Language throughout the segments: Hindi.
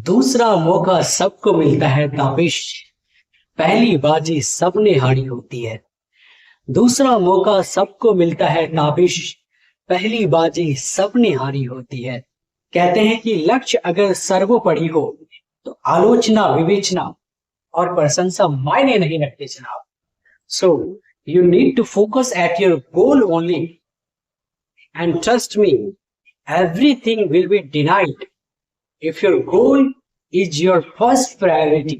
दूसरा मौका सबको मिलता है ताबिश, पहली बाजी सबने हारी होती है। दूसरा मौका सबको मिलता है ताबिश, पहली बाजी सबने हारी होती है। कहते हैं कि लक्ष्य अगर सर्वोपरि हो तो आलोचना, विवेचना और प्रशंसा मायने नहीं रखते जनाब। So you need to focus at your goal only and trust me, everything will be denied if your goal is your first priority.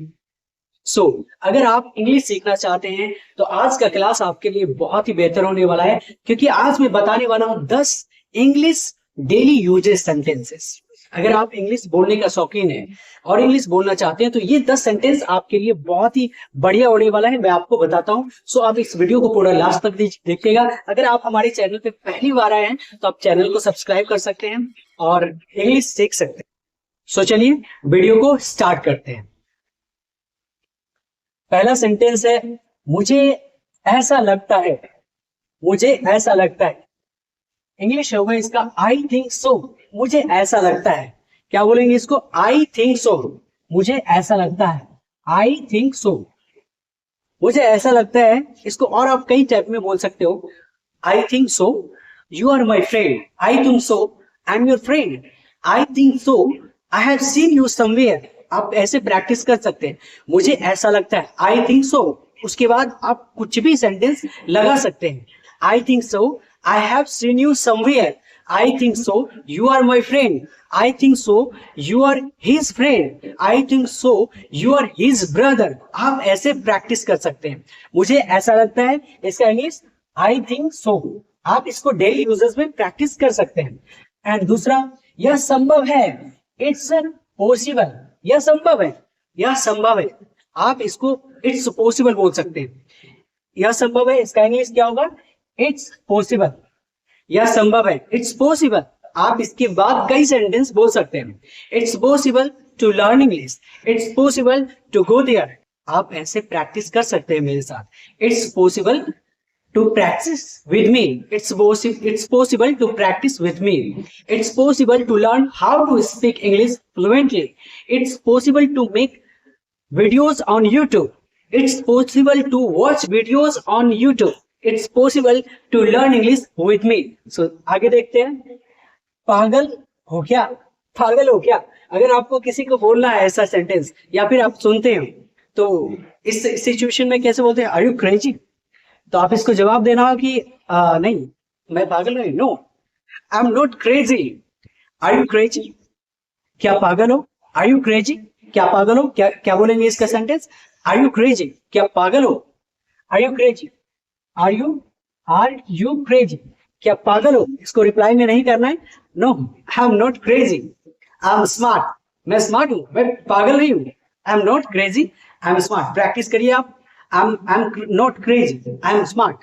So, अगर आप इंग्लिश सीखना चाहते हैं तो आज का क्लास आपके लिए बहुत ही बेहतर होने वाला है, क्योंकि आज मैं बताने वाला हूं 10 इंग्लिश डेली यूजेस सेंटेंसेस। अगर आप इंग्लिश बोलने का शौकीन है और इंग्लिश बोलना चाहते हैं तो ये 10 सेंटेंस आपके लिए बहुत ही बढ़िया होने वाला है, मैं आपको बताता हूं। सो आप इस वीडियो को पूरा लास्ट तक देखिएगा। अगर आप हमारे चैनल पे पहली बार आए हैं तो आप चैनल को सब्सक्राइब कर सकते हैं और इंग्लिश सीख सकते हैं। सो चलिए वीडियो को स्टार्ट करते हैं। पहला सेंटेंस है, मुझे ऐसा लगता है। मुझे ऐसा लगता है इंग्लिश होगा इसका आई थिंक सो। मुझे ऐसा लगता है, क्या बोलेंगे इसको? आई थिंक सो। मुझे ऐसा लगता है, आई थिंक सो। मुझे ऐसा लगता है, इसको और आप कई टाइप में बोल सकते हो। I think so, you are my friend. I think so, I am your friend. I think so, I have seen you somewhere. आप ऐसे प्रैक्टिस कर सकते हैं। मुझे ऐसा लगता है, आई थिंक सो। उसके बाद आप कुछ भी सेंटेंस लगा सकते हैं। I think so, I have seen you somewhere. I think so, you are my friend. I think so, you are his friend. I think so, you are his brother. आप ऐसे प्रैक्टिस कर सकते हैं। मुझे ऐसा लगता है, इसका इंग्लिश आई थिंक सो। आप इसको डेली यूजेस में प्रैक्टिस कर सकते हैं। एंड दूसरा, यह संभव है। It's possible. यह संभव है, यह संभव है। आप इसको इट्स पॉसिबल बोल सकते हैं। यह संभव है, इसका इंग्लिश क्या होगा? It's possible. यह संभव है, इट्स पॉसिबल। आप इसके बाद कई सेंटेंस बोल सकते हैं। It's possible to learn English. It's possible to go there. आप ऐसे प्रैक्टिस कर सकते हैं मेरे साथ। It's possible to practice with me. It's possible to practice with me. It's possible to learn how to speak English fluently. It's possible to make videos on YouTube. It's possible to watch videos on YouTube. It's possible to learn English with me. So आगे देखते हैं। पागल हो क्या? पागल हो क्या? अगर आपको किसी को बोलना है ऐसा सेंटेंस, या फिर आप सुनते हो तो इस सिचुएशन में कैसे बोलते हैं? Are you crazy? तो आप इसको जवाब देना हो कि नहीं, मैं पागल नहीं। No, I am not crazy. Are you crazy? क्या पागल हो? Are you crazy? क्या पागल हो? क्या क्या बोलेंगे इसका सेंटेंस? Are you crazy? क्या पागल हो? Are you crazy? Are you crazy? क्या पागल हो? इसको रिप्लाई में नहीं करना है। No, I am not crazy, I am smart. मैं स्मार्ट हूं, मैं पागल नहीं हूं। I am not crazy, I am smart. Practice करिए आप। I'm not crazy. I'm smart,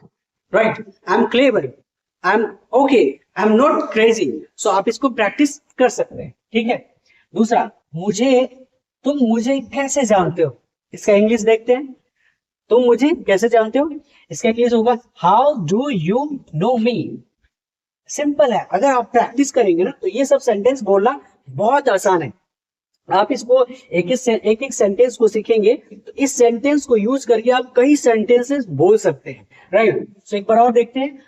right? I'm clever. I'm okay. I'm not crazy. So आप इसको प्रैक्टिस कर सकते हैं, ठीक है। दूसरा, तुम मुझे कैसे जानते हो? इसका इंग्लिश देखते हैं। तुम मुझे कैसे जानते हो? इसका इंग्लिश होगा how do you know me. Simple है। अगर आप प्रैक्टिस करेंगे ना तो ये सब सेंटेंस बोलना बहुत आसान है। आप इसको एक एक सेंटेंस को सीखेंगे तो इस सेंटेंस को यूज करके आप कई सेंटेंसेस बोल सकते हैं, राइट। सो एक बार और देखते हैं।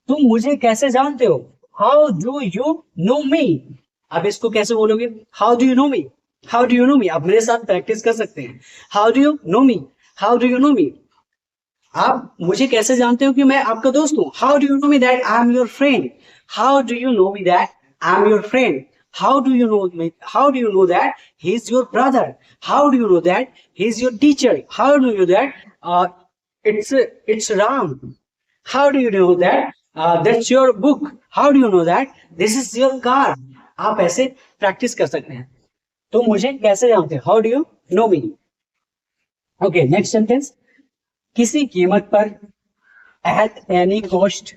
तुम मुझे कैसे जानते हो? How do you know me. आप इसको कैसे बोलोगे? How do you know me? How do you know me? आप मेरे साथ प्रैक्टिस कर सकते हैं। How do you know me? How do you know me? आप मुझे कैसे जानते हो कि मैं आपका दोस्त हूं? How do you know me that I am your friend? How do you know me that I am your friend? How do you know me? How do you know that he's your brother? How do you know that he's your teacher? How do you know that it's Ram? How do you know that that's your book? How do you know that this is your car? आप ऐसे प्रैक्टिस कर सकते हैं। तो मुझे कैसे जानते हैं? How do you know me? Okay, next sentence. किसी कीमत पर, at any cost.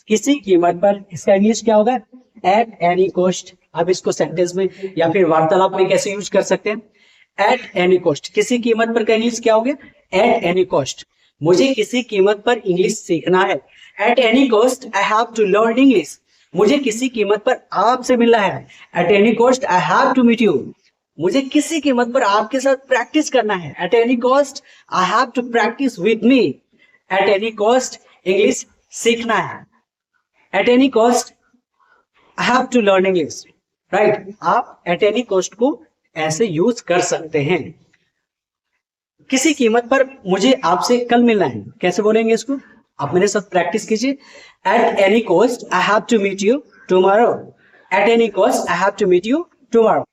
किसी कीमत पर, इसका इंग्लिश क्या होगा? At any cost. आप इसको सेंटेंस में या फिर वार्तालाप में कैसे यूज कर सकते हैं? At any cost. किसी कीमत पर का इंग्लिश क्या हो गया? At any cost. मुझे किसी कीमत पर इंग्लिश सीखना है। At any cost I have to learn English. मुझे किसी कीमत पर आपसे मिलना है। At any cost I have to meet you. मुझे किसी कीमत पर आपके साथ प्रैक्टिस करना है। At any cost I have to practice with me. At any cost English सीखना है। At any cost I have to learn English, right. आप एट एनी कॉस्ट को ऐसे यूज कर सकते हैं। किसी कीमत पर मुझे आपसे कल मिलना है, कैसे बोलेंगे इसको? आप मेरे साथ प्रैक्टिस कीजिए। At any cost I have to meet you tomorrow. At any cost I have to meet you tomorrow.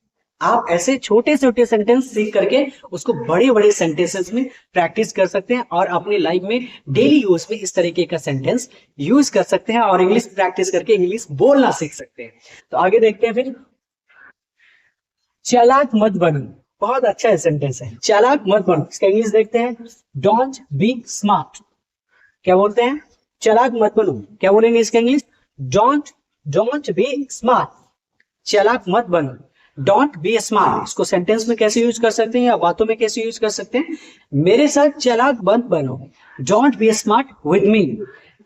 आप ऐसे छोटे छोटे सेंटेंस सीख करके उसको बड़े बड़े सेंटेंसेस में प्रैक्टिस कर सकते हैं और अपनी लाइफ में डेली यूज में इस तरीके का सेंटेंस यूज कर सकते हैं और इंग्लिश प्रैक्टिस करके इंग्लिश बोलना सीख सकते हैं। तो आगे देखते हैं फिर। चालाक मत बनो, बहुत अच्छा सेंटेंस है। चालाक मत बनो, इसका इंग्लिश देखते हैं। Don't be smart. क्या बोलते हैं? चालाक मत बनो। क्या बोलेंगे इसका इंग्लिश? Don't be smart. चालाक मत बनो, डोंट बी स्मार्ट। इसको सेंटेंस में कैसे यूज कर सकते हैं या बातों में कैसे यूज कर सकते हैं? मेरे साथ चालाक मत बनो, don't be smart with me.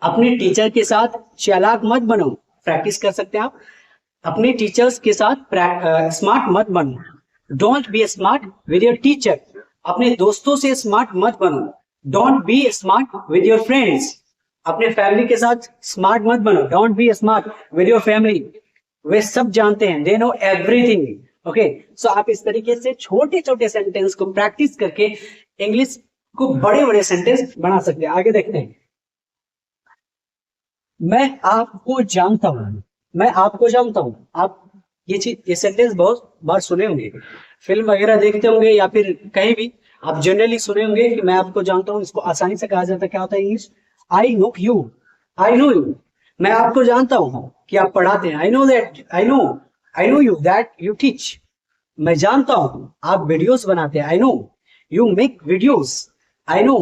अपने टीचर के साथ चालाक मत बनो, प्रैक्टिस कर सकते हैं आप। अपने टीचर्स के साथ स्मार्ट मत बनो, don't be smart with your teacher. अपने दोस्तों से स्मार्ट मत बनो, don't be smart with your friends. अपने फैमिली के साथ स्मार्ट मत बनो, don't be smart with your family. वे सब जानते हैं, they know everything. Okay, so आप इस तरीके से छोटे छोटे सेंटेंस को प्रैक्टिस करके इंग्लिश को बड़े बड़े सेंटेंस बना सकते हैं। आगे देखते हैं। मैं आपको जानता हूं, मैं आपको जानता हूं। आप ये सेंटेंस बहुत बार सुने होंगे, फिल्म वगैरह देखते होंगे या फिर कहीं भी आप जनरली सुने होंगे कि मैं आपको जानता हूं। इसको आसानी से कहा जाता है, क्या होता है English? I know you, I know you. मैं आपको जानता हूं कि आप पढ़ाते हैं। I know that, I know you that you teach. मैं जानता हूं आप वीडियोस बनाते हैं। I no you make videos. I know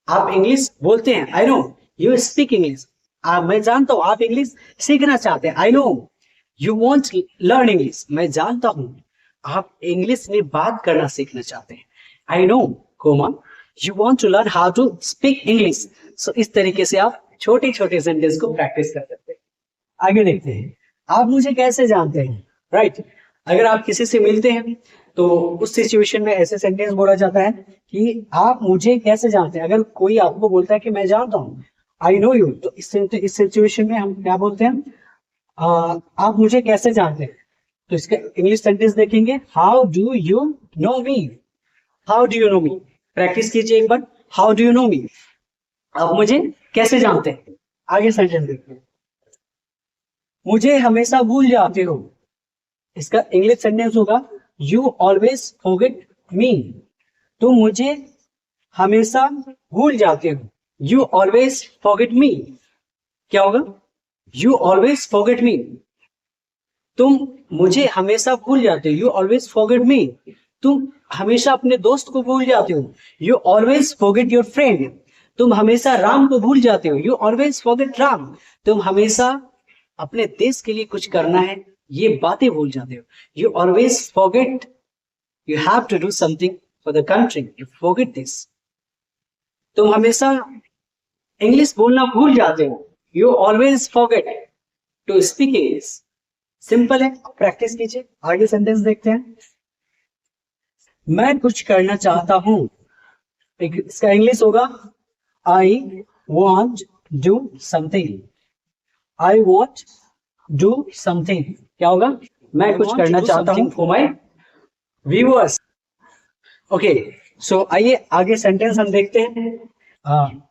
आप इंग्लिश बोलते हैं। I no you speak English. मैं जानता हूं आप इंग्लिश सीखना चाहते हैं। I no you want learn English. मैं जानता हूं आप इंग्लिश में बात करना सीखना चाहते हैं। I know comma you want to learn how to speak English. So इस तरीके से आप छोटे छोटे सेंटेंस को प्रैक्टिस कर सकते हैं। आगे देखते हैं। आप मुझे कैसे जानते हैं, राइट। अगर आप किसी से मिलते हैं तो उस सिचुएशन में ऐसे सेंटेंस बोला जाता है कि आप मुझे कैसे जानते हैं। अगर कोई आपको बोलता है कि मैं जानता हूं, आई नो यू, तो इस सिचुएशन में हम क्या बोलते हैं? आप मुझे कैसे जानते हैं। तो इसका इंग्लिश सेंटेंस देखेंगे। How do you know me. How do you know me, practice कीजिए एक बार। How do you know me, आप मुझे कैसे जानते हैं। आगे सेंटेंस देखिए। मुझे हमेशा भूल जाते हो। इसका इंग्लिश सेंटेंस होगा यू ऑलवेज फॉरगेट मी। तुम मुझे हमेशा भूल जाते हो। You always forget me. क्या होगा? You always forget me. तुम मुझे हमेशा भूल जाते हो। You always forget me. तुम हमेशा अपने दोस्त को भूल जाते हो। You always forget your friend. तुम हमेशा राम को भूल जाते हो। You always forget Ram. तुम हमेशा अपने देश के लिए कुछ करना है, ये बातें भूल जाते हो। You always forget you have to do something for the country, you forget this. तुम हमेशा इंग्लिश बोलना भूल जाते हो। You always forget to speak English. Simple है, प्रैक्टिस कीजिए। आगे सेंटेंस देखते हैं। मैं कुछ करना चाहता हूं। इसका इंग्लिश होगा I want do something. I want do something. क्या होगा? मैं कुछ करना चाहता हूं फॉर माई व्यूअर्स। ओके, सो आइए आगे सेंटेंस हम देखते हैं।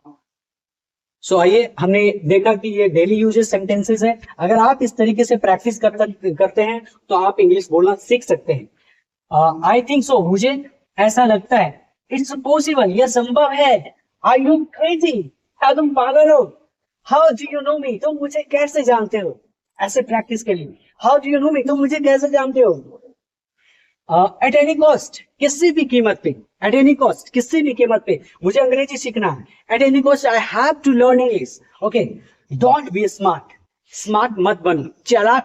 सो आइए, हमने देखा कि ये डेली यूजेस सेंटेंसेस है। अगर आप इस तरीके से प्रैक्टिस करते हैं तो आप इंग्लिश बोलना सीख सकते हैं। आई थिंक सो, मुझे ऐसा लगता है। इट्स पॉसिबल, यह संभव है। आर यू क्रेजी, क्या तुम पागल हो। हाउ डू यू नो मी, तुम मुझे कैसे जानते हो। ऐसे प्रैक्टिस के लिए हाउ डू यू नो मी, तुम मुझे कैसे जानते हो। एट एनी कॉस्ट, किसी भी कीमत पे। एट एनी कॉस्ट, किसी भी कीमत पे मुझे अंग्रेजी सीखना है। At any cost I have to learn English. Okay, don't be smart, smart मत बनो, चालाक